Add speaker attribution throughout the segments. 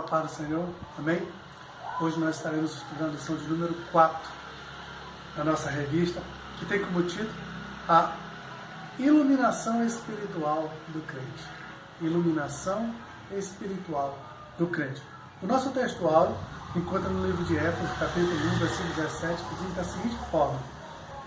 Speaker 1: para o Senhor, amém? Hoje nós estaremos estudando a lição de número 4 da nossa revista, que tem como título a iluminação espiritual do crente. Iluminação espiritual do crente. O nosso textual encontra no livro de Éfesos, capítulo 1, versículo 17, que diz da seguinte forma: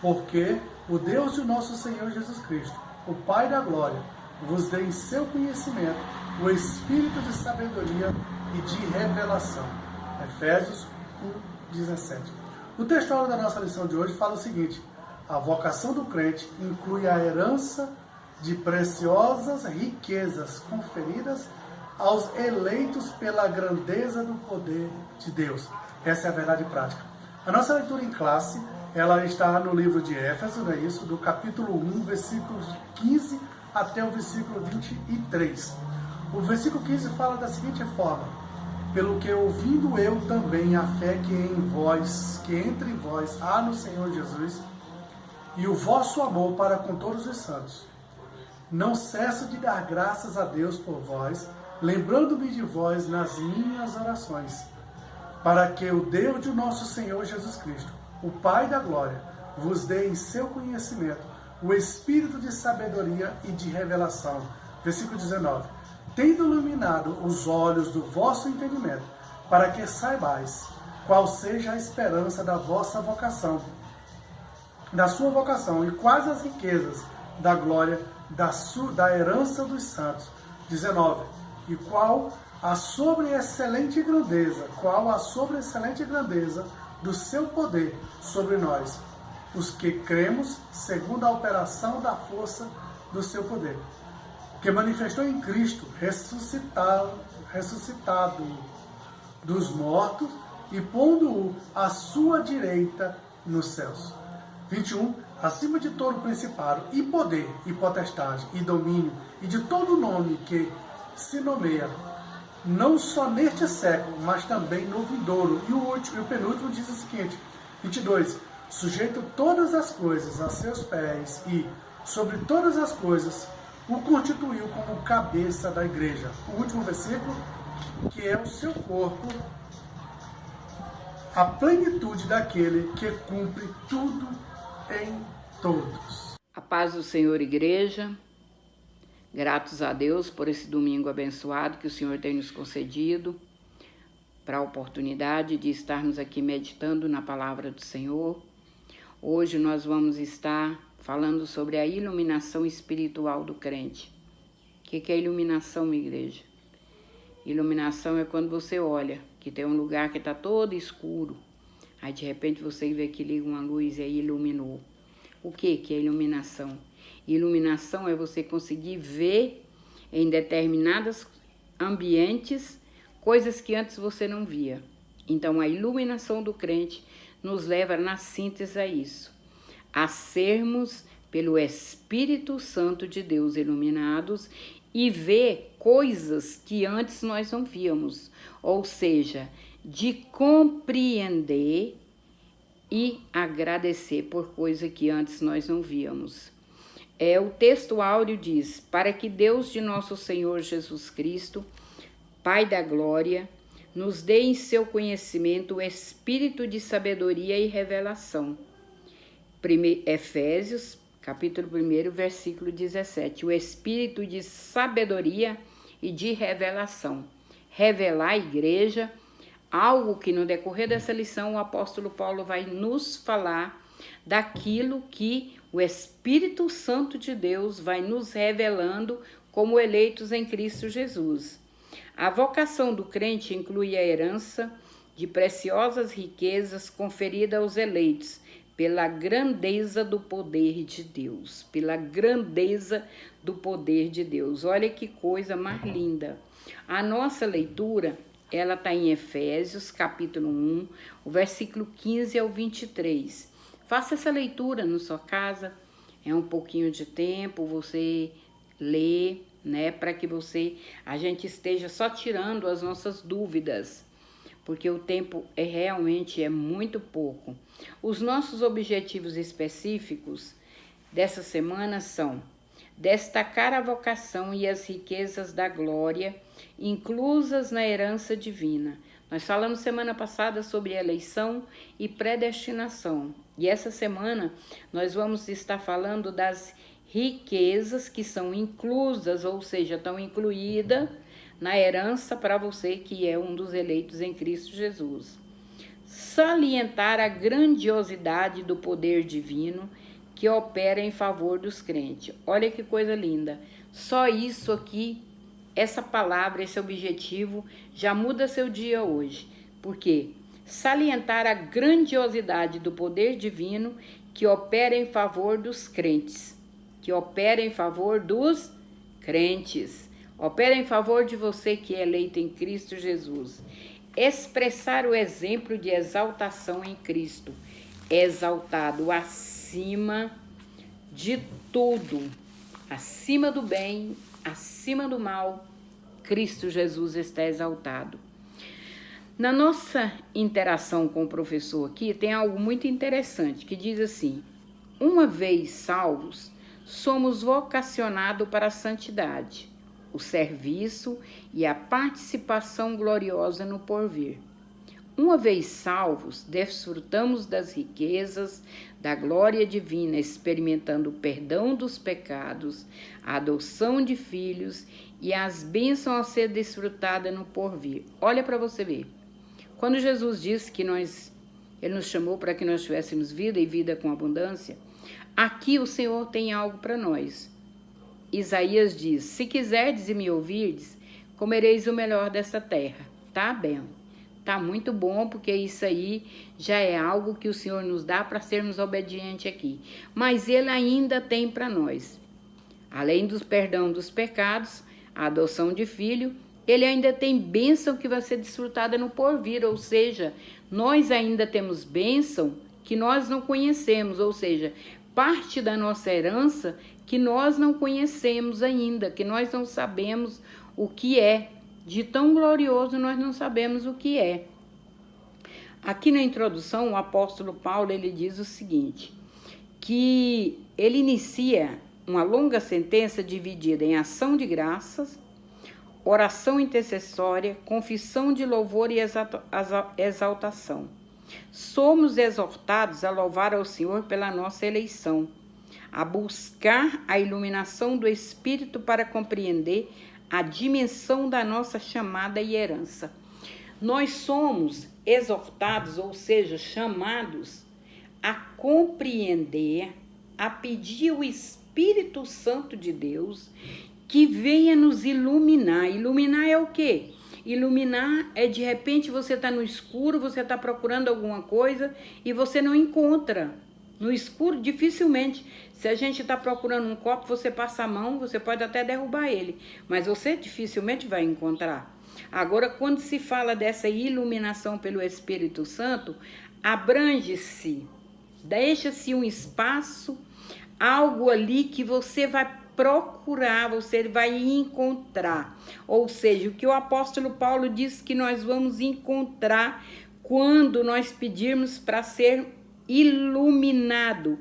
Speaker 1: porque o Deus de nosso Senhor Jesus Cristo, o Pai da glória, vos dê em seu conhecimento o espírito de sabedoria e de revelação. Efésios 1, 17. O textual da nossa lição de hoje fala o seguinte: a vocação do crente inclui a herança de preciosas riquezas conferidas aos eleitos pela grandeza do poder de Deus. Essa é a verdade prática. A nossa leitura em classe, ela está no livro de Éfesos, não é isso? Do capítulo 1, versículos 15 até o versículo 23. O versículo 15 fala da seguinte forma: pelo que ouvindo eu também a fé que entre vós há no Senhor Jesus, e o vosso amor para com todos os santos, não cesso de dar graças a Deus por vós, lembrando-me de vós nas minhas orações, para que o Deus de nosso Senhor Jesus Cristo, o Pai da glória, vos dê em seu conhecimento o espírito de sabedoria e de revelação. Versículo 19. Tendo iluminado os olhos do vosso entendimento, para que saibais qual seja a esperança da vossa vocação, da sua vocação, e quais as riquezas da glória da herança dos santos. 19. E qual a sobreexcelente grandeza do seu poder sobre nós, os que cremos segundo a operação da força do seu poder, que manifestou em Cristo, ressuscitado dos mortos e pondo-o à sua direita nos céus. 21. Acima de todo principado e poder e potestade e domínio e de todo nome que se nomeia, não só neste século, mas também no vindouro. E o penúltimo diz o seguinte, 22. Sujeito todas as coisas a seus pés e, sobre todas as coisas, o constituiu como cabeça da igreja. O último versículo, que é o seu corpo, a plenitude daquele que cumpre tudo em todos.
Speaker 2: A paz do Senhor, igreja. Gratos a Deus por esse domingo abençoado que o Senhor tem nos concedido, para a oportunidade de estarmos aqui meditando na palavra do Senhor. Hoje nós vamos estar falando sobre a iluminação espiritual do crente. O que é iluminação, minha igreja? Iluminação é quando você olha, que tem um lugar que está todo escuro, aí de repente você vê que liga uma luz e aí iluminou. O que é iluminação? Iluminação é você conseguir ver em determinados ambientes coisas que antes você não via. Então a iluminação do crente nos leva na síntese a isso, a sermos pelo Espírito Santo de Deus iluminados e ver coisas que antes nós não víamos, ou seja, de compreender e agradecer por coisa que antes nós não víamos. O texto áureo diz: para que Deus de nosso Senhor Jesus Cristo, Pai da glória, nos dê em seu conhecimento o espírito de sabedoria e revelação. Efésios, capítulo 1, versículo 17. O espírito de sabedoria e de revelação. Revelar à igreja algo que no decorrer dessa lição o apóstolo Paulo vai nos falar daquilo que o Espírito Santo de Deus vai nos revelando como eleitos em Cristo Jesus. A vocação do crente inclui a herança de preciosas riquezas conferida aos eleitos pela grandeza do poder de Deus. Pela grandeza do poder de Deus. Olha que coisa mais linda. A nossa leitura, ela está em Efésios, capítulo 1, o versículo 15 ao 23. Faça essa leitura na sua casa, é um pouquinho de tempo, você lê, né, para que a gente esteja só tirando as nossas dúvidas, porque o tempo realmente é muito pouco. Os nossos objetivos específicos dessa semana são destacar a vocação e as riquezas da glória, inclusas na herança divina. Nós falamos semana passada sobre eleição e predestinação. E essa semana nós vamos estar falando das riquezas que são inclusas, ou seja, estão incluídas na herança para você que é um dos eleitos em Cristo Jesus. Salientar a grandiosidade do poder divino que opera em favor dos crentes. Olha que coisa linda. Só isso aqui, essa palavra, esse objetivo, já muda seu dia hoje. Por quê? Salientar a grandiosidade do poder divino que opera em favor dos crentes. Que opera em favor dos crentes. Opera em favor de você que é eleito em Cristo Jesus. Expressar o exemplo de exaltação em Cristo. Exaltado acima de tudo. Acima do bem, acima do mal, Cristo Jesus está exaltado. Na nossa interação com o professor aqui, tem algo muito interessante, que diz assim: uma vez salvos, somos vocacionados para a santidade, o serviço e a participação gloriosa no porvir. Uma vez salvos, desfrutamos das riquezas da glória divina, experimentando o perdão dos pecados, a adoção de filhos e as bênçãos a ser desfrutadas no porvir. Olha para você ver. Quando Jesus disse que Ele nos chamou para que nós tivéssemos vida e vida com abundância, aqui o Senhor tem algo para nós. Isaías diz: se quiserdes e me ouvirdes, comereis o melhor dessa terra. Tá bem. Tá muito bom, porque isso aí já é algo que o Senhor nos dá para sermos obedientes aqui. Mas Ele ainda tem para nós. Além do perdão dos pecados, a adoção de filho, Ele ainda tem bênção que vai ser desfrutada no porvir. Ou seja, nós ainda temos bênção que nós não conhecemos. Ou seja, parte da nossa herança que nós não conhecemos ainda, que nós não sabemos o que é. De tão glorioso nós não sabemos o que é. Aqui na introdução, o apóstolo Paulo, ele diz o seguinte, que ele inicia uma longa sentença dividida em ação de graças, oração intercessória, confissão de louvor e exaltação. Somos exortados a louvar ao Senhor pela nossa eleição, a buscar a iluminação do Espírito para compreender a dimensão da nossa chamada e herança. Nós somos exortados, ou seja, chamados a compreender, a pedir o Espírito Santo de Deus que venha nos iluminar. Iluminar é o quê? Iluminar é, de repente, você está no escuro, você está procurando alguma coisa e você não encontra. No escuro, dificilmente. Se a gente está procurando um copo, você passa a mão, você pode até derrubar ele, mas você dificilmente vai encontrar. Agora, quando se fala dessa iluminação pelo Espírito Santo, abrange-se, deixa-se um espaço, algo ali que você vai procurar, você vai encontrar. Ou seja, o que o apóstolo Paulo diz que nós vamos encontrar quando nós pedirmos para ser iluminado,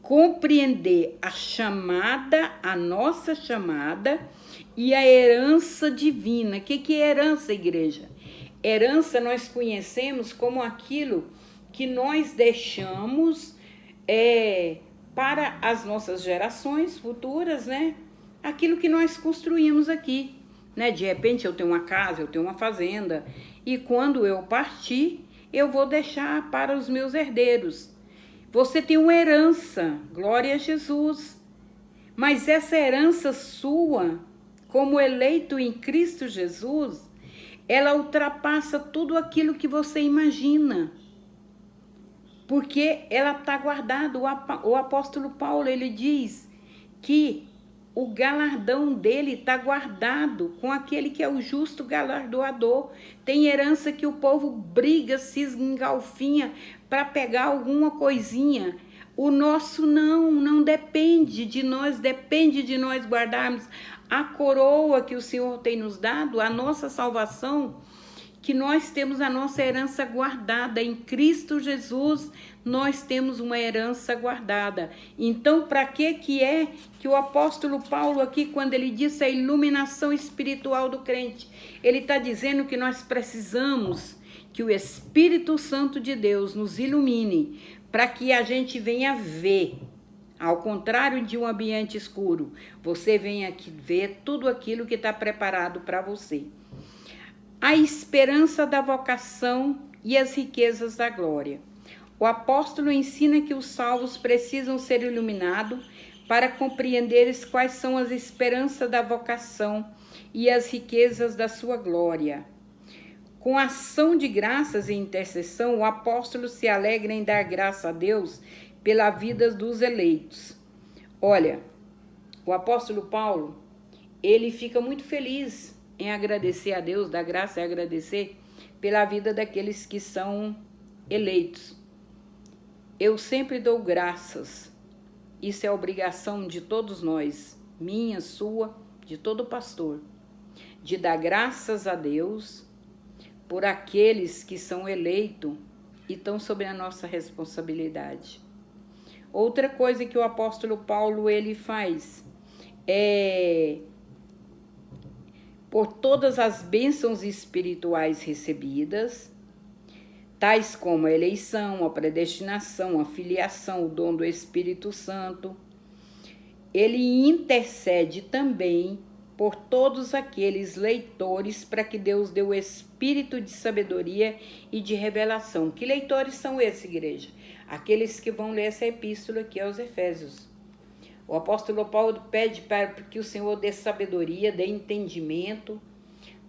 Speaker 2: compreender a chamada, a nossa chamada e a herança divina. O que é herança, igreja? Herança nós conhecemos como aquilo que nós deixamos para as nossas gerações futuras, né? Aquilo que nós construímos aqui, né? De repente eu tenho uma casa, eu tenho uma fazenda, e quando eu partir, eu vou deixar para os meus herdeiros. Você tem uma herança, glória a Jesus. Mas essa herança sua, como eleito em Cristo Jesus, ela ultrapassa tudo aquilo que você imagina. Porque ela está guardada. O apóstolo Paulo, ele diz que o galardão dele está guardado com aquele que é o justo galardoador. Tem herança que o povo briga, se engalfinha para pegar alguma coisinha. O nosso não depende de nós, depende de nós guardarmos a coroa que o Senhor tem nos dado, a nossa salvação, que nós temos a nossa herança guardada. Em Cristo Jesus, nós temos uma herança guardada. Então, para que é que o apóstolo Paulo aqui, quando ele disse a iluminação espiritual do crente, ele está dizendo que nós precisamos que o Espírito Santo de Deus nos ilumine, para que a gente venha ver. Ao contrário de um ambiente escuro, você vem aqui ver tudo aquilo que está preparado para você. A esperança da vocação e as riquezas da glória. O apóstolo ensina que os salvos precisam ser iluminados para compreenderes quais são as esperanças da vocação e as riquezas da sua glória. Com ação de graças e intercessão, o apóstolo se alegra em dar graça a Deus pela vida dos eleitos. Olha, o apóstolo Paulo, ele fica muito feliz em agradecer a Deus, dar graça e agradecer pela vida daqueles que são eleitos. Eu sempre dou graças. Isso é obrigação de todos nós, minha, sua, de todo pastor, de dar graças a Deus por aqueles que são eleitos e estão sob a nossa responsabilidade. Outra coisa que o apóstolo Paulo ele faz é por todas as bênçãos espirituais recebidas, tais como a eleição, a predestinação, a filiação, o dom do Espírito Santo. Ele intercede também por todos aqueles leitores para que Deus dê o espírito de sabedoria e de revelação. Que leitores são esses, igreja? Aqueles que vão ler essa epístola aqui aos Efésios. O apóstolo Paulo pede para que o Senhor dê sabedoria, dê entendimento,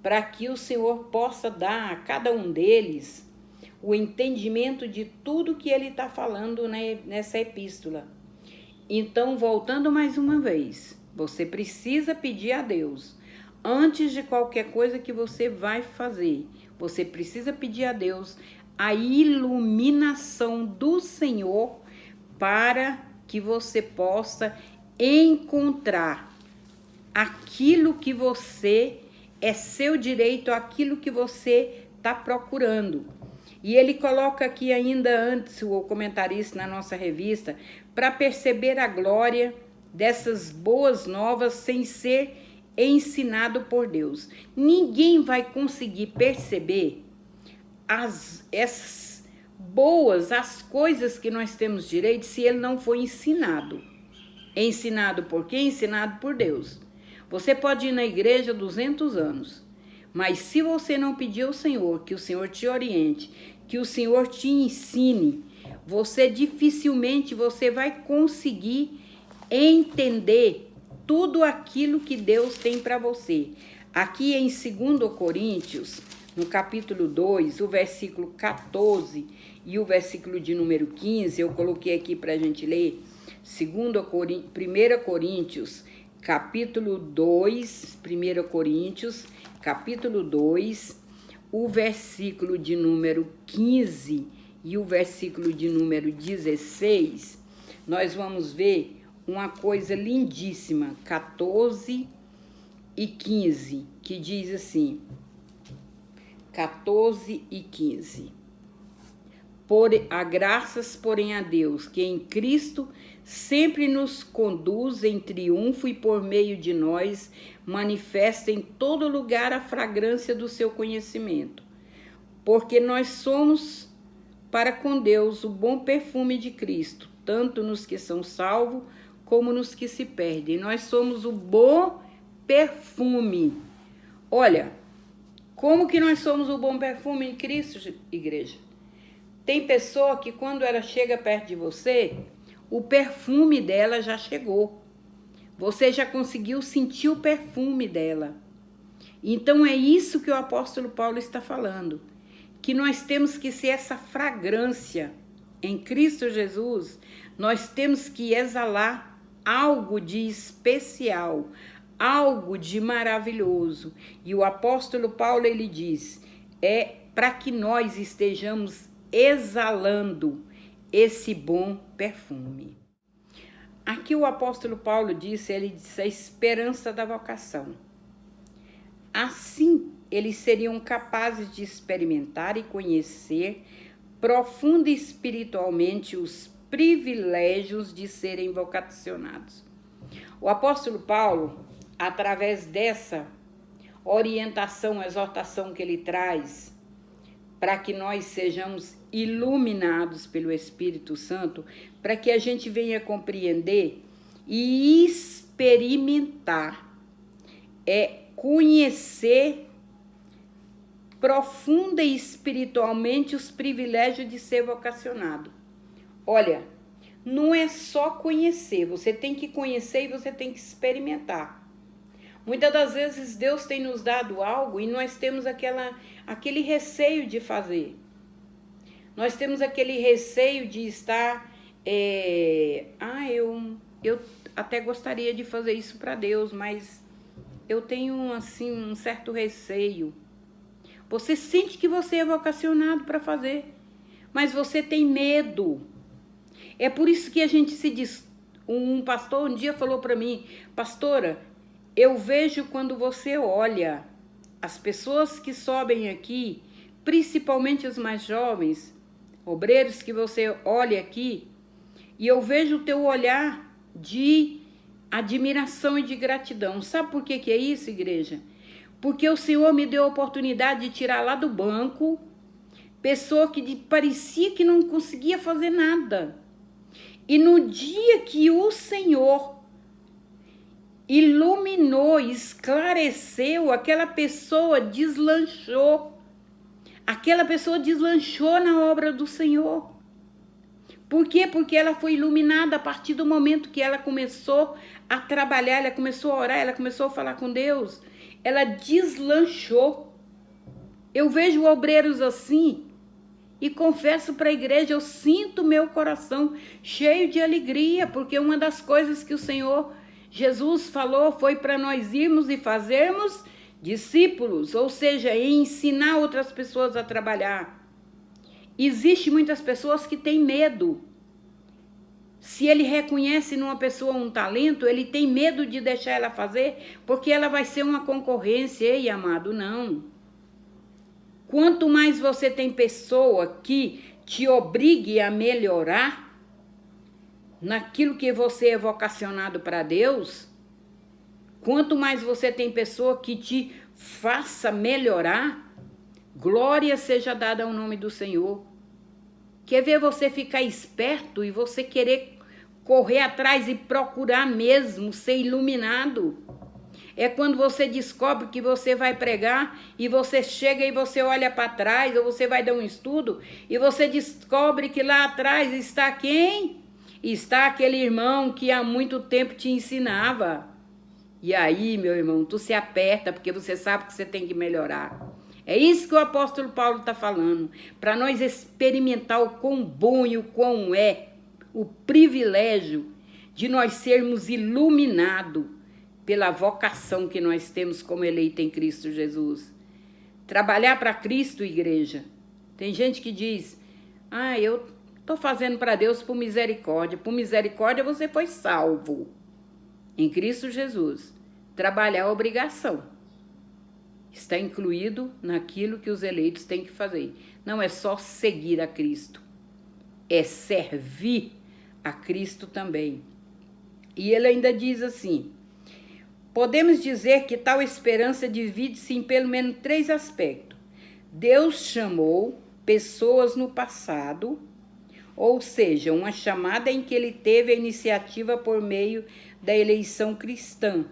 Speaker 2: para que o Senhor possa dar a cada um deles o entendimento de tudo que ele está falando nessa epístola. Então, voltando mais uma vez, você precisa pedir a Deus, antes de qualquer coisa que você vai fazer, você precisa pedir a Deus a iluminação do Senhor para que você possa encontrar aquilo que você é seu direito, aquilo que você está procurando. E ele coloca aqui ainda antes, o comentarista na nossa revista, para perceber a glória dessas boas novas sem ser ensinado por Deus. Ninguém vai conseguir perceber essas boas, as coisas que nós temos direito, se ele não for ensinado. Ensinado por quem? Ensinado por Deus. Você pode ir na igreja 200 anos, mas se você não pedir ao Senhor, que o Senhor te oriente, que o Senhor te ensine, você dificilmente você vai conseguir entender tudo aquilo que Deus tem para você. Aqui em 2 Coríntios, no capítulo 2, o versículo 14 e o versículo de número 15, eu coloquei aqui para a gente ler. 1 Coríntios, capítulo 2, 1 Coríntios, capítulo 2, o versículo de número 15 e o versículo de número 16, nós vamos ver uma coisa lindíssima, 14 e 15, que diz assim, 14 e 15. Graças, porém, a Deus, que em Cristo sempre nos conduz em triunfo e por meio de nós manifesta em todo lugar a fragrância do seu conhecimento. Porque nós somos para com Deus o bom perfume de Cristo, tanto nos que são salvos como nos que se perdem. Nós somos o bom perfume. Olha, como que nós somos o bom perfume em Cristo, igreja? Tem pessoa que quando ela chega perto de você, o perfume dela já chegou. Você já conseguiu sentir o perfume dela. Então é isso que o apóstolo Paulo está falando. Que nós temos que ser essa fragrância. Em Cristo Jesus, nós temos que exalar algo de especial, algo de maravilhoso. E o apóstolo Paulo, ele diz, é para que nós estejamos exalando esse bom perfume. Aqui o apóstolo Paulo disse, ele disse a esperança da vocação. Assim eles seriam capazes de experimentar e conhecer profunda e espiritualmente os privilégios de serem vocacionados. O apóstolo Paulo, através dessa orientação, exortação que ele traz, para que nós sejamos iluminados pelo Espírito Santo, para que a gente venha compreender e experimentar, conhecer profunda e espiritualmente os privilégios de ser vocacionado. Olha, não é só conhecer, você tem que conhecer e você tem que experimentar. Muitas das vezes Deus tem nos dado algo e nós temos aquele receio de fazer. Nós temos aquele receio de estar... eu até gostaria de fazer isso para Deus, mas eu tenho assim um certo receio. Você sente que você é vocacionado para fazer, mas você tem medo. É por isso que a gente se diz... Um pastor um dia falou para mim, pastora, eu vejo quando você olha as pessoas que sobem aqui, principalmente os mais jovens, obreiros que você olha aqui, e eu vejo o teu olhar de admiração e de gratidão. Sabe por que é isso, igreja? Porque o Senhor me deu a oportunidade de tirar lá do banco pessoa que parecia que não conseguia fazer nada. E no dia que o Senhor iluminou, esclareceu, aquela pessoa deslanchou. Aquela pessoa deslanchou na obra do Senhor. Por quê? Porque ela foi iluminada a partir do momento que ela começou a trabalhar, ela começou a orar, ela começou a falar com Deus. Ela deslanchou. Eu vejo obreiros assim e confesso para a igreja, eu sinto meu coração cheio de alegria, porque uma das coisas que o Senhor Jesus falou foi para nós irmos e fazermos discípulos, ou seja, ensinar outras pessoas a trabalhar. Existem muitas pessoas que têm medo. Se ele reconhece numa pessoa um talento, ele tem medo de deixar ela fazer, porque ela vai ser uma concorrência. Ei, amado, não. Quanto mais você tem pessoa que te obrigue a melhorar naquilo que você é vocacionado para Deus, quanto mais você tem pessoa que te faça melhorar, glória seja dada ao nome do Senhor. Quer ver você ficar esperto e você querer correr atrás e procurar mesmo ser iluminado? É quando você descobre que você vai pregar e você chega e você olha para trás, ou você vai dar um estudo e você descobre que lá atrás está quem? Está aquele irmão que há muito tempo te ensinava. E aí, meu irmão, tu se aperta porque você sabe que você tem que melhorar. É isso que o apóstolo Paulo está falando, para nós experimentar o quão bom e o quão é o privilégio de nós sermos iluminados pela vocação que nós temos como eleito em Cristo Jesus. Trabalhar para Cristo, igreja. Tem gente que diz, eu estou fazendo para Deus por misericórdia. Por misericórdia você foi salvo em Cristo Jesus. Trabalhar é obrigação. Está incluído naquilo que os eleitos têm que fazer. Não é só seguir a Cristo, é servir a Cristo também. E ele ainda diz assim, podemos dizer que tal esperança divide-se em pelo menos 3 aspectos. Deus chamou pessoas no passado, ou seja, uma chamada em que ele teve a iniciativa por meio da eleição cristã,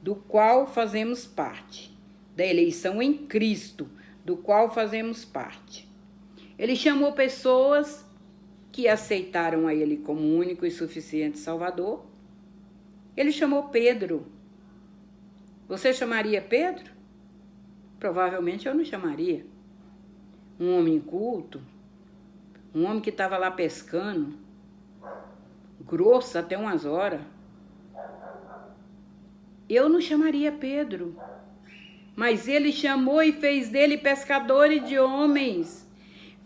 Speaker 2: do qual fazemos parte. Da eleição em Cristo, do qual fazemos parte. Ele chamou pessoas que aceitaram a ele como único e suficiente Salvador. Ele chamou Pedro. Você chamaria Pedro? Provavelmente eu não chamaria. Um homem culto, um homem que estava lá pescando, grosso até umas horas. Eu não chamaria Pedro. Mas ele chamou e fez dele pescador de homens.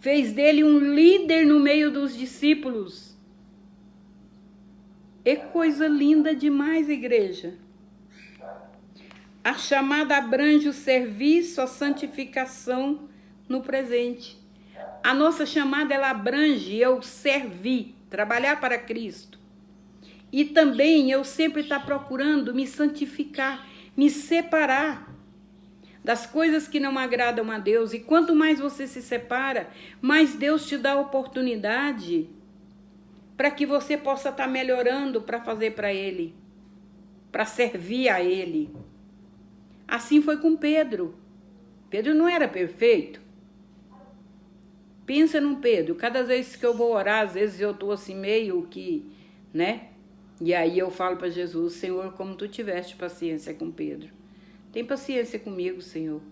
Speaker 2: Fez dele um líder no meio dos discípulos. É coisa linda demais, igreja. A chamada abrange o serviço, a santificação no presente. A nossa chamada, ela abrange eu servir, trabalhar para Cristo. E também eu sempre estar procurando me santificar, me separar das coisas que não agradam a Deus. E quanto mais você se separa, mais Deus te dá oportunidade para que você possa estar melhorando para fazer para Ele, para servir a Ele. Assim foi com Pedro. Pedro não era perfeito. Pensa no Pedro. Cada vez que eu vou orar, às vezes eu estou assim meio que, né? E aí eu falo para Jesus, Senhor, como tu tiveste paciência com Pedro. Tem paciência comigo, Senhor.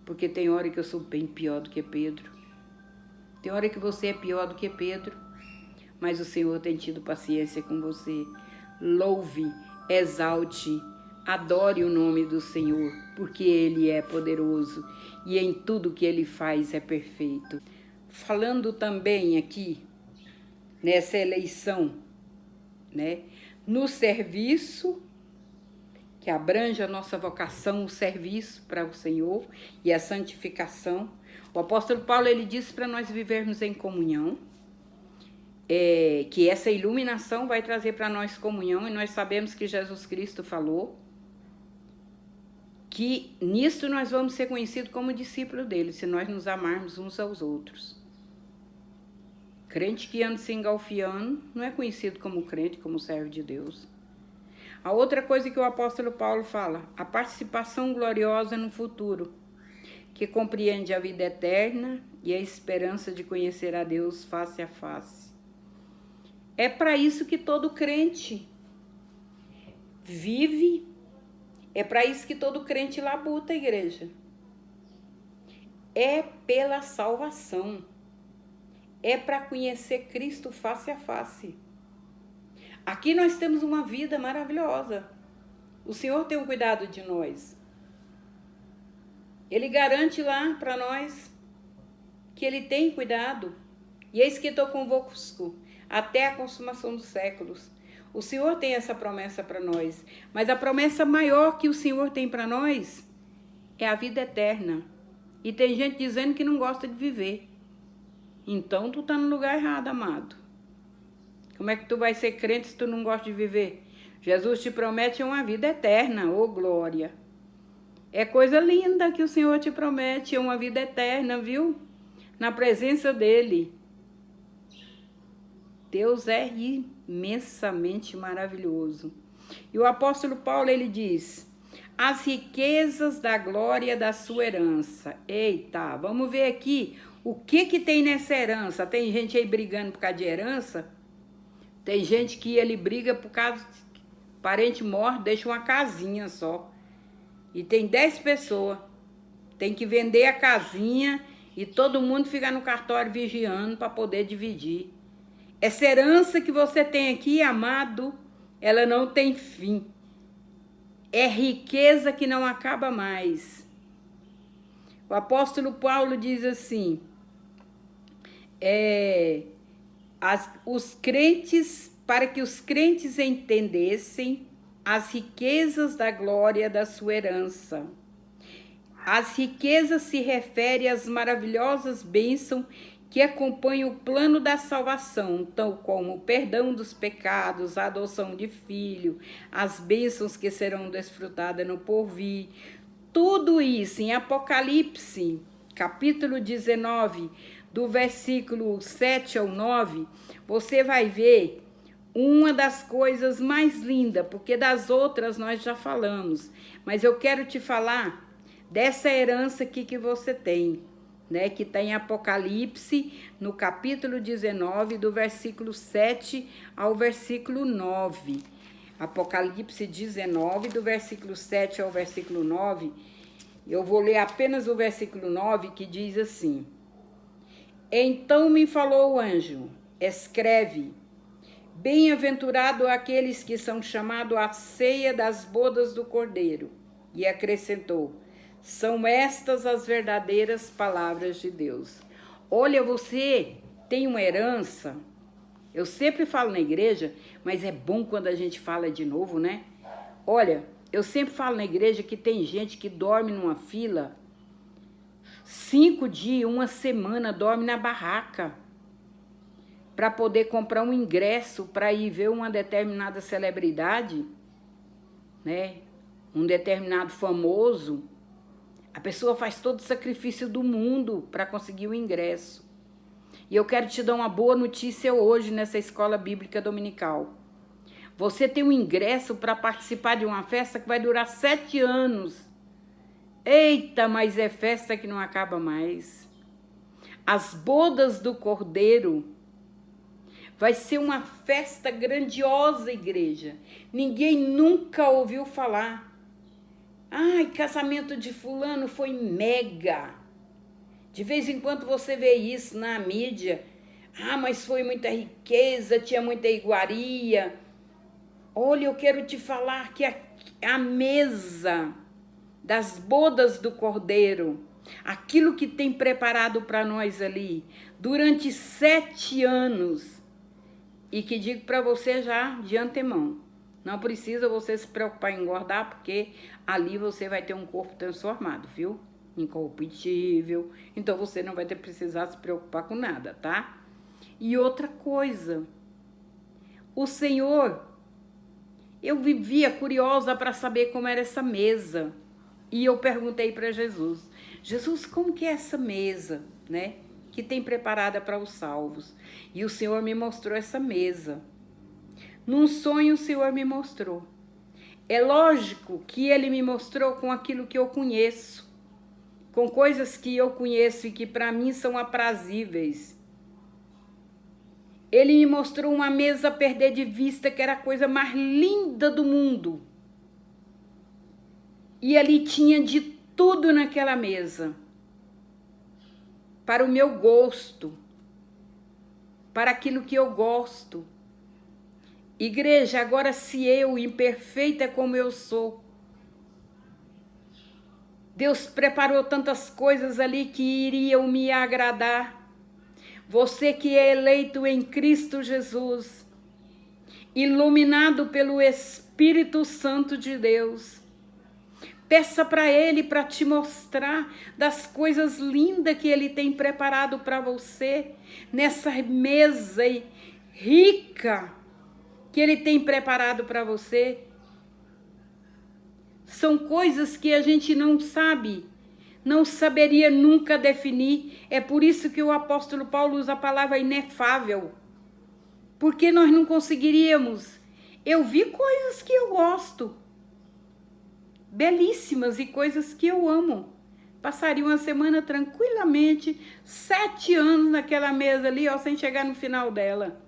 Speaker 2: Porque tem hora que eu sou bem pior do que Pedro. Tem hora que você é pior do que Pedro. Mas o Senhor tem tido paciência com você. Louve, exalte, adore o nome do Senhor, porque Ele é poderoso e em tudo que Ele faz é perfeito. Falando também aqui, nessa eleição, né, no serviço, que abrange a nossa vocação, o serviço para o Senhor e a santificação. O apóstolo Paulo, ele disse para nós vivermos em comunhão, que essa iluminação vai trazer para nós comunhão, e nós sabemos que Jesus Cristo falou que nisto nós vamos ser conhecidos como discípulos dele, se nós nos amarmos uns aos outros. Crente que anda se engalfiando não é conhecido como crente, como servo de Deus. A outra coisa que o apóstolo Paulo fala, a participação gloriosa no futuro, que compreende a vida eterna e a esperança de conhecer a Deus face a face. É para isso que todo crente vive, é para isso que todo crente labuta, igreja. É pela salvação. É para conhecer Cristo face a face. Aqui nós temos uma vida maravilhosa. O Senhor tem um cuidado de nós. Ele garante lá para nós que Ele tem cuidado. E eis que estou convosco até a consumação dos séculos. O Senhor tem essa promessa para nós. Mas a promessa maior que o Senhor tem para nós é a vida eterna. E tem gente dizendo que não gosta de viver. Então tu tá no lugar errado, amado. Como é que tu vai ser crente se tu não gosta de viver? Jesus te promete uma vida eterna, ô glória. É coisa linda que o Senhor te promete, uma vida eterna, viu? Na presença dele. Deus é imensamente maravilhoso. E o apóstolo Paulo, ele diz, as riquezas da glória da sua herança. Eita, vamos ver aqui o que tem nessa herança. Tem gente aí brigando por causa de herança. Tem gente que ele briga por causa de parente morre, deixa uma casinha só. E tem 10 pessoas. Tem que vender a casinha e todo mundo fica no cartório vigiando para poder dividir. Essa herança que você tem aqui, amado, ela não tem fim. É riqueza que não acaba mais. O apóstolo Paulo diz assim, os crentes, para que os crentes entendessem as riquezas da glória da sua herança. As riquezas se referem às maravilhosas bênçãos que acompanham o plano da salvação, tal como o perdão dos pecados, a adoção de filho, as bênçãos que serão desfrutadas no porvir. Tudo isso em Apocalipse, capítulo 19, do versículo 7 ao 9, você vai ver uma das coisas mais lindas, porque das outras nós já falamos, mas eu quero te falar dessa herança aqui que você tem, né, que está em Apocalipse, no capítulo 19, do versículo 7 ao versículo 9. Apocalipse 19, do versículo 7 ao versículo 9, eu vou ler apenas o versículo 9, que diz assim, então me falou o anjo, escreve, bem-aventurado aqueles que são chamados à ceia das bodas do Cordeiro. E acrescentou, são estas as verdadeiras palavras de Deus. Olha, você tem uma herança. Eu sempre falo na igreja, mas é bom quando a gente fala de novo, né? Olha, Eu sempre falo na igreja que tem gente que dorme numa fila 5 dias, 1 semana, dorme na barraca para poder comprar um ingresso para ir ver uma determinada celebridade, né? Um determinado famoso. A pessoa faz todo o sacrifício do mundo para conseguir o ingresso. E eu quero te dar uma boa notícia hoje nessa escola bíblica dominical. Você tem um ingresso para participar de uma festa que vai durar 7 anos. Eita, mas é festa que não acaba mais. As bodas do Cordeiro. Vai ser uma festa grandiosa, igreja. Ninguém nunca ouviu falar. Ai, casamento de fulano foi mega. De vez em quando você vê isso na mídia. Ah, mas foi muita riqueza, tinha muita iguaria. Olha, eu quero te falar que a mesa das bodas do Cordeiro, aquilo que tem preparado para nós ali, durante 7 anos, e que digo para você já de antemão, não precisa você se preocupar em engordar, porque ali você vai ter um corpo transformado, viu? Incorruptível, então você não vai precisar se preocupar com nada, tá? E outra coisa, o Senhor, eu vivia curiosa para saber como era essa mesa. E eu perguntei para Jesus, Jesus, como que é essa mesa, né? Que tem preparada para os salvos. E o Senhor me mostrou essa mesa. Num sonho o Senhor me mostrou. É lógico que Ele me mostrou com aquilo que eu conheço. Com coisas que eu conheço e que para mim são aprazíveis. Ele me mostrou uma mesa a perder de vista, que era a coisa mais linda do mundo. E ali tinha de tudo naquela mesa. Para o meu gosto. Para aquilo que eu gosto. Igreja, agora se eu, imperfeita como eu sou, Deus preparou tantas coisas ali que iriam me agradar. Você que é eleito em Cristo Jesus, iluminado pelo Espírito Santo de Deus, peça para Ele para te mostrar das coisas lindas que Ele tem preparado para você, nessa mesa rica que Ele tem preparado para você. São coisas que a gente não sabe, não saberia nunca definir. É por isso que o apóstolo Paulo usa a palavra inefável. Porque nós não conseguiríamos. Eu vi coisas que eu gosto, belíssimas, e coisas que eu amo. Passaria uma semana tranquilamente, 7 anos naquela mesa ali, ó, sem chegar no final dela.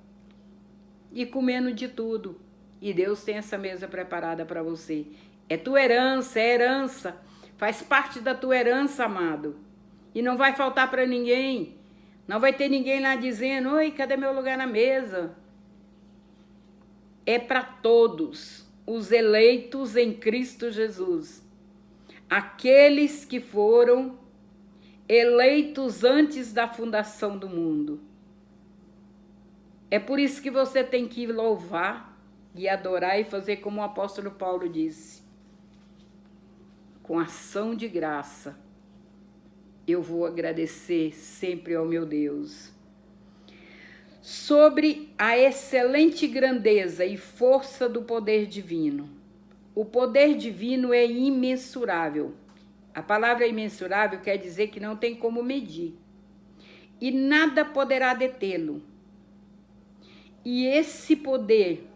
Speaker 2: E comendo de tudo. E Deus tem essa mesa preparada para você. É tua herança, é herança. Faz parte da tua herança, amado. E não vai faltar para ninguém. Não vai ter ninguém lá dizendo, oi, cadê meu lugar na mesa? É para todos os eleitos em Cristo Jesus. Aqueles que foram eleitos antes da fundação do mundo. É por isso que você tem que louvar e adorar e fazer como o apóstolo Paulo disse. Com ação de graça, eu vou agradecer sempre ao meu Deus. Sobre a excelente grandeza e força do poder divino. O poder divino é imensurável. A palavra imensurável quer dizer que não tem como medir. E nada poderá detê-lo. E esse poder,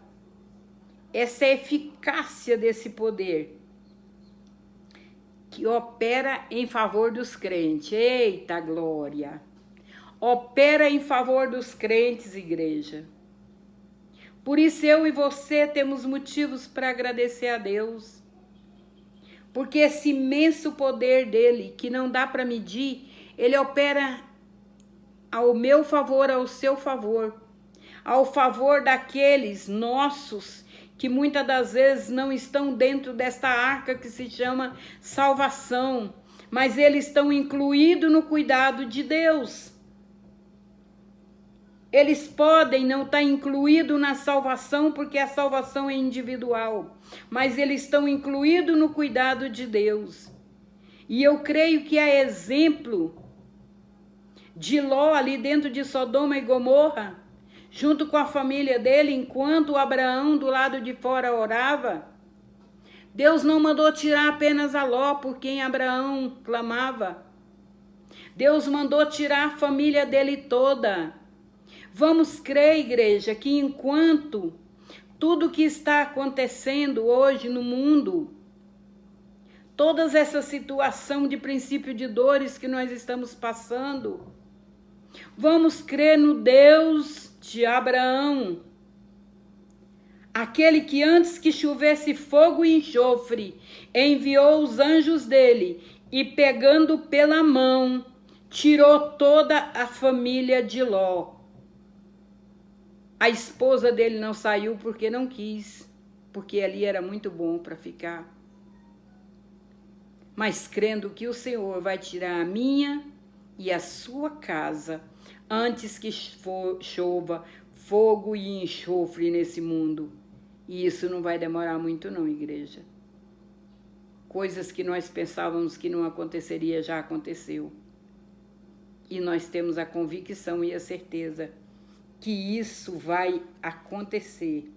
Speaker 2: essa eficácia desse poder, que opera em favor dos crentes. Eita glória! Opera em favor dos crentes, igreja. Por isso eu e você temos motivos para agradecer a Deus. Porque esse imenso poder dele, que não dá para medir, ele opera ao meu favor, ao seu favor. Ao favor daqueles nossos que muitas das vezes não estão dentro desta arca que se chama salvação, mas eles estão incluídos no cuidado de Deus. Eles podem não estar incluídos na salvação, porque a salvação é individual, mas eles estão incluídos no cuidado de Deus. E eu creio que é exemplo de Ló ali dentro de Sodoma e Gomorra, junto com a família dele, enquanto Abraão do lado de fora orava. Deus não mandou tirar apenas a Ló por quem Abraão clamava. Deus mandou tirar a família dele toda. Vamos crer, igreja, que enquanto tudo que está acontecendo hoje no mundo, todas essa situação de princípio de dores que nós estamos passando, vamos crer no Deus de Abraão, aquele que antes que chovesse fogo e enxofre, enviou os anjos dele e pegando pela mão, tirou toda a família de Ló. A esposa dele não saiu porque não quis, porque ali era muito bom para ficar. Mas crendo que o Senhor vai tirar a minha e a sua casa antes que chova fogo e enxofre nesse mundo. E isso não vai demorar muito não, igreja. Coisas que nós pensávamos que não aconteceria, já aconteceu. E nós temos a convicção e a certeza que isso vai acontecer.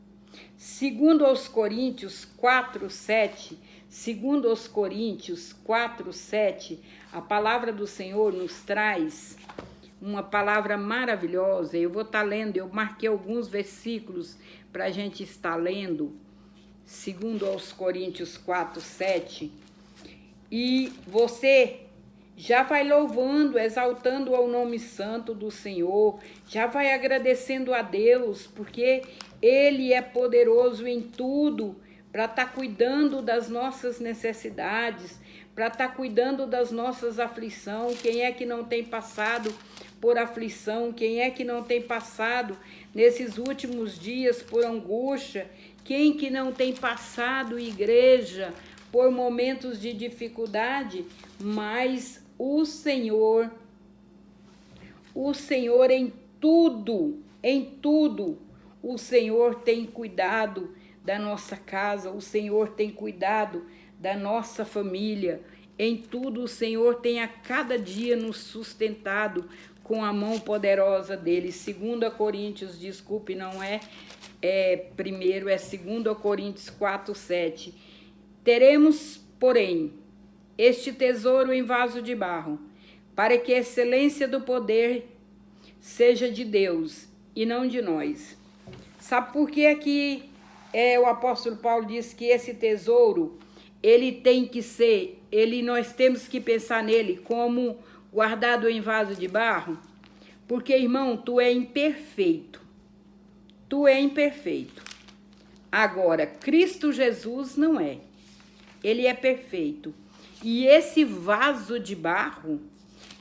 Speaker 2: Segundo aos Coríntios 4:7, segundo aos Coríntios 4:7, a palavra do Senhor nos traz uma palavra maravilhosa. Eu vou estar lendo, eu marquei alguns versículos para a gente estar lendo, segundo aos Coríntios 4:7, e você já vai louvando, exaltando ao nome santo do Senhor, já vai agradecendo a Deus, porque Ele é poderoso em tudo, para estar cuidando das nossas necessidades, para estar cuidando das nossas aflições. Quem é que não tem passado por aflição? Quem é que não tem passado nesses últimos dias por angústia? Quem que não tem passado, igreja, por momentos de dificuldade? Mas o Senhor em tudo, o Senhor tem cuidado da nossa casa, o Senhor tem cuidado da nossa família. Em tudo o Senhor tem a cada dia nos sustentado com a mão poderosa dele. 2 Coríntios, desculpe, não é primeiro, é 2 Coríntios 4:7. Teremos, porém, este tesouro em vaso de barro, para que a excelência do poder seja de Deus e não de nós. Sabe por que aqui o apóstolo Paulo diz que esse tesouro, ele tem que ser, nós temos que pensar nele como guardado em vaso de barro? Porque, irmão, tu é imperfeito. Tu é imperfeito. Agora, Cristo Jesus não é. Ele é perfeito. E esse vaso de barro,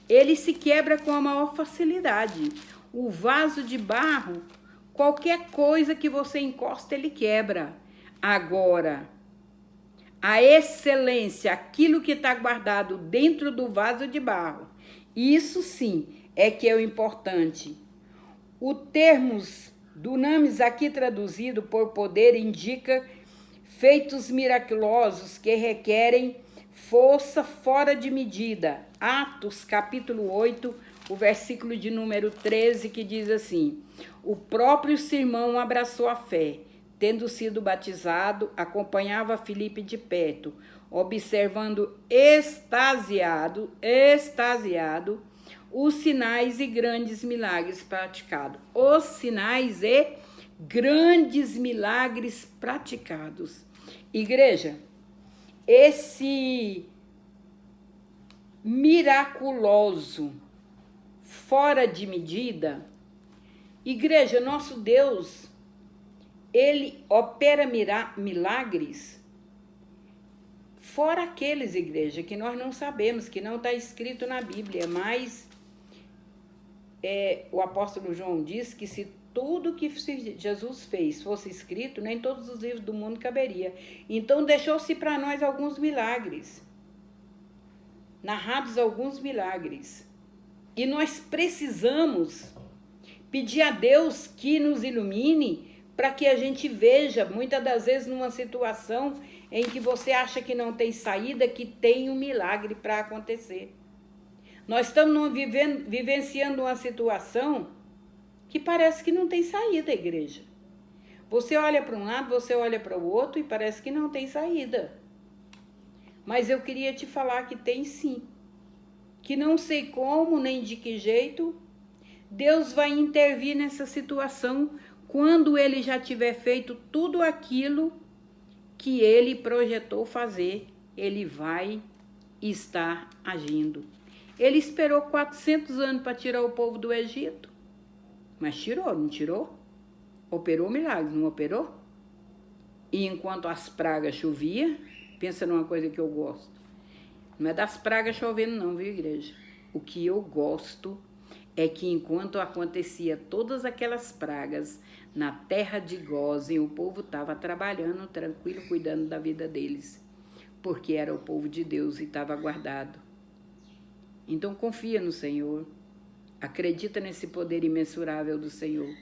Speaker 2: ele se quebra com a maior facilidade. O vaso de barro, qualquer coisa que você encosta, ele quebra. Agora, a excelência, aquilo que está guardado dentro do vaso de barro, isso sim é que é o importante. O termos dunamis aqui traduzido por poder indica feitos miraculosos que requerem força fora de medida. Atos capítulo 8, o versículo de número 13, que diz assim: o próprio Simão abraçou a fé, tendo sido batizado, acompanhava Filipe de perto, observando extasiado os sinais e grandes milagres praticados. Os sinais e grandes milagres praticados. Igreja, esse miraculoso, fora de medida, igreja, nosso Deus, ele opera milagres fora aqueles, igreja, que nós não sabemos, que não está escrito na Bíblia, mas o apóstolo João diz que se tudo que Jesus fez fosse escrito, nem todos os livros do mundo caberia. Então deixou-se para nós alguns milagres, narrados alguns milagres. E nós precisamos pedir a Deus que nos ilumine para que a gente veja, muitas das vezes numa situação em que você acha que não tem saída, que tem um milagre para acontecer. Nós estamos vivenciando uma situação que parece que não tem saída, igreja. Você olha para um lado, você olha para o outro e parece que não tem saída. Mas eu queria te falar que tem sim. Que não sei como, nem de que jeito, Deus vai intervir nessa situação quando Ele já tiver feito tudo aquilo que Ele projetou fazer. Ele vai estar agindo. Ele esperou 400 anos para tirar o povo do Egito. Mas tirou, não tirou? Operou milagres, não operou? E enquanto as pragas choviam, pensa numa coisa que eu gosto. Não é das pragas chovendo não, viu, igreja? O que eu gosto é que enquanto acontecia todas aquelas pragas na terra de Gósen, o povo estava trabalhando tranquilo, cuidando da vida deles. Porque era o povo de Deus e estava guardado. Então confia no Senhor. Acredita nesse poder imensurável do Senhor.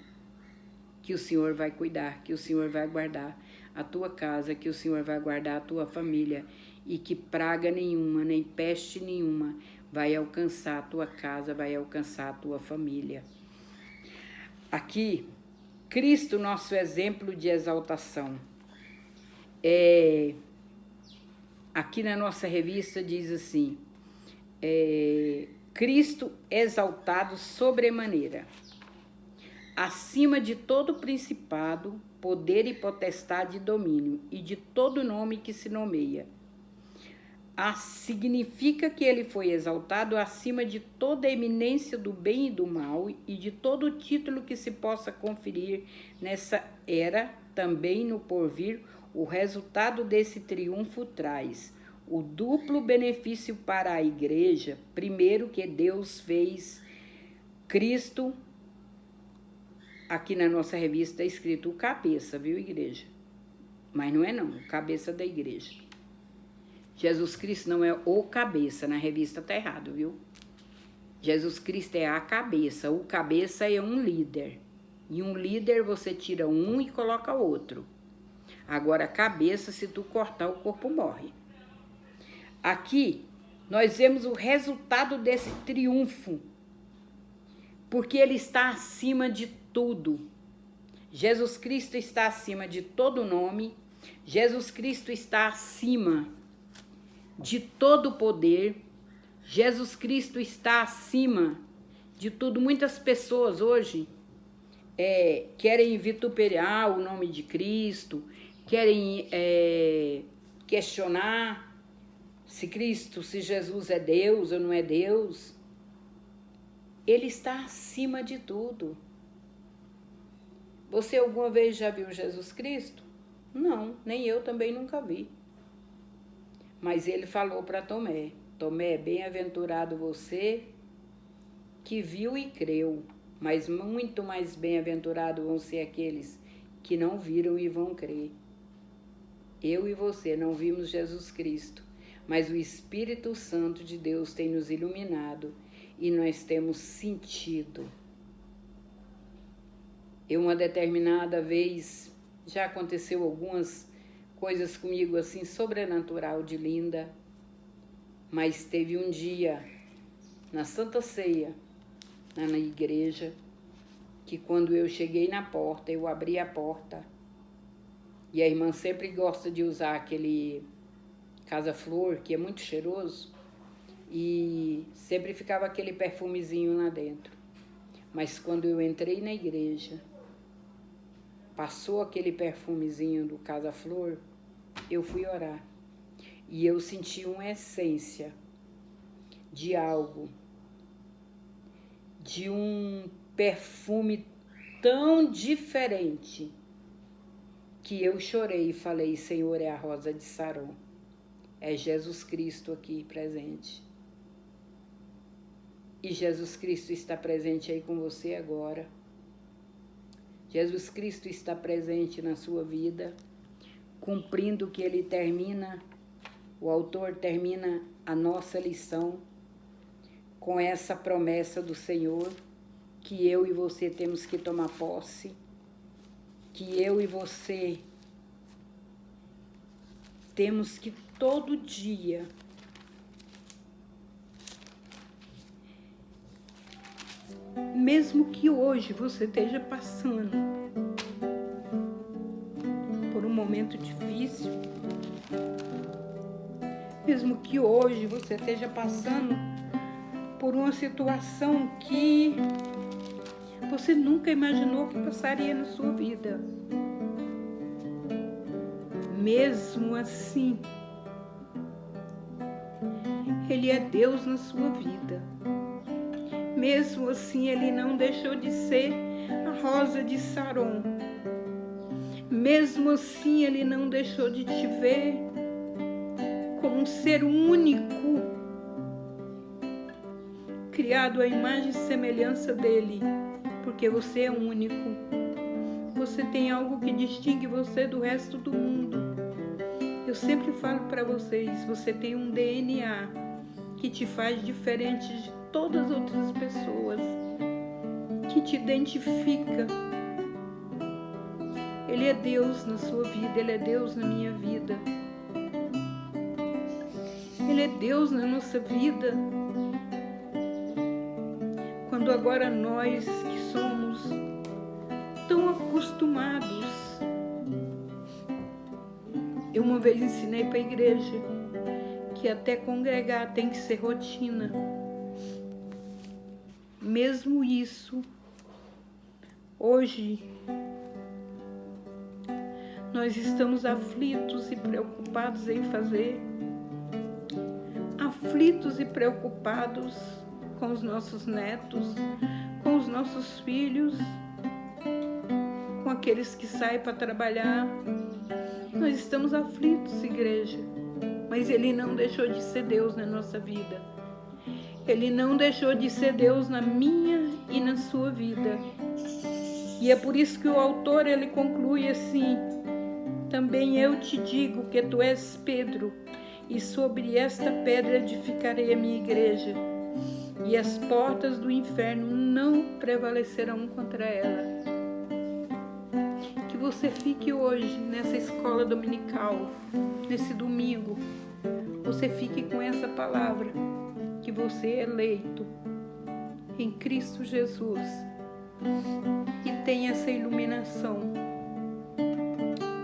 Speaker 2: Que o Senhor vai cuidar, que o Senhor vai guardar a tua casa, que o Senhor vai guardar a tua família e que praga nenhuma, nem peste nenhuma vai alcançar a tua casa, vai alcançar a tua família. Aqui, Cristo, nosso exemplo de exaltação. Aqui na nossa revista diz assim, Cristo exaltado sobremaneira, acima de todo principado, poder e potestade e domínio, e de todo nome que se nomeia. Significa que ele foi exaltado acima de toda a eminência do bem e do mal, e de todo título que se possa conferir nessa era, também no porvir. O resultado desse triunfo traz o duplo benefício para a igreja. Primeiro, que Deus fez Cristo, aqui na nossa revista está escrito o cabeça, viu, igreja? Mas não é não, o cabeça da igreja. Jesus Cristo não é o cabeça, na revista está errado, viu? Jesus Cristo é a cabeça, o cabeça é um líder. E um líder você tira um e coloca outro. Agora a cabeça, se tu cortar, o corpo morre. Aqui nós vemos o resultado desse triunfo, porque ele está acima de tudo. Jesus Cristo está acima de todo nome, Jesus Cristo está acima de todo poder, Jesus Cristo está acima de tudo. Muitas pessoas hoje querem vituperar o nome de Cristo, querem questionar se Cristo, se Jesus é Deus ou não é Deus. Ele está acima de tudo. Você alguma vez já viu Jesus Cristo? Não, nem eu também nunca vi. Mas ele falou para Tomé, Tomé, bem-aventurado você que viu e creu, mas muito mais bem-aventurado vão ser aqueles que não viram e vão crer. Eu e você não vimos Jesus Cristo, mas o Espírito Santo de Deus tem nos iluminado e nós temos sentido. Uma determinada vez, já aconteceu algumas coisas comigo assim, sobrenatural de linda, mas teve um dia, na Santa Ceia, na igreja, que quando eu cheguei na porta, eu abri a porta, e a irmã sempre gosta de usar aquele casa-flor, que é muito cheiroso, e sempre ficava aquele perfumezinho lá dentro. Mas quando eu entrei na igreja, passou aquele perfumezinho do casa-flor, eu fui orar. E eu senti uma essência de algo, de um perfume tão diferente, que eu chorei e falei, Senhor, é a rosa de Saron. É Jesus Cristo aqui presente. E Jesus Cristo está presente aí com você agora. Jesus Cristo está presente na sua vida, cumprindo o que ele termina, o autor termina a nossa lição com essa promessa do Senhor, que eu e você temos que tomar posse, que eu e você temos que todo dia mesmo que hoje você esteja passando por um momento difícil, mesmo que hoje você esteja passando por uma situação que você nunca imaginou que passaria na sua vida, mesmo assim, Ele é Deus na sua vida. Mesmo assim, Ele não deixou de ser a rosa de Saron. Mesmo assim, Ele não deixou de te ver como um ser único, criado à imagem e semelhança dEle, porque você é único. Você tem algo que distingue você do resto do mundo. Eu sempre falo para vocês, você tem um DNA que te faz diferente de todas as outras pessoas, que te identifica. Ele é Deus na sua vida, Ele é Deus na minha vida. Ele é Deus na nossa vida. Quando agora nós que somos tão acostumados, eu uma vez ensinei para a igreja que até congregar tem que ser rotina. Mesmo isso, hoje, nós estamos aflitos e preocupados em fazer, aflitos e preocupados com os nossos netos, com os nossos filhos, com aqueles que saem para trabalhar. Nós estamos aflitos, igreja, mas Ele não deixou de ser Deus na nossa vida. Ele não deixou de ser Deus na minha e na sua vida. E é por isso que o autor, ele conclui assim: também eu te digo que tu és Pedro, e sobre esta pedra edificarei a minha igreja, e as portas do inferno não prevalecerão contra ela. Que você fique hoje nessa escola dominical, nesse domingo, você fique com essa palavra, que você é eleito em Cristo Jesus e tem essa iluminação.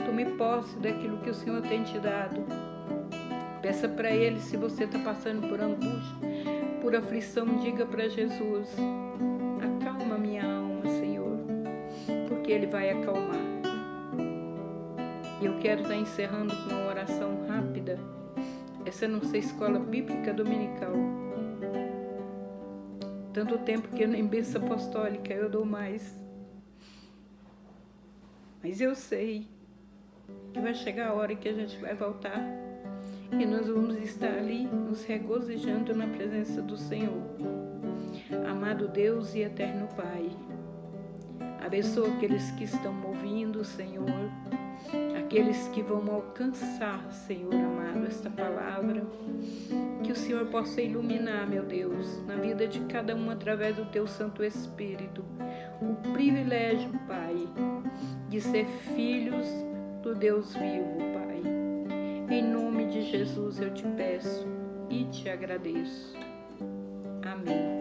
Speaker 2: Tome posse daquilo que o Senhor tem te dado. Peça para Ele, se você está passando por angústia, por aflição, diga para Jesus: acalma minha alma, Senhor, porque Ele vai acalmar. E eu quero estar encerrando com uma oração rápida. Essa é a nossa escola bíblica dominical. Tanto tempo que nem bênção apostólica eu dou mais. Mas eu sei que vai chegar a hora que a gente vai voltar e nós vamos estar ali nos regozijando na presença do Senhor. Amado Deus e eterno Pai, abençoa aqueles que estão ouvindo, Senhor, aqueles que vão alcançar, Senhor amado, esta palavra, que o Senhor possa iluminar, meu Deus, na vida de cada um através do Teu Santo Espírito, o privilégio, Pai, de ser filhos do Deus vivo, Pai. Em nome de Jesus eu te peço e te agradeço. Amém.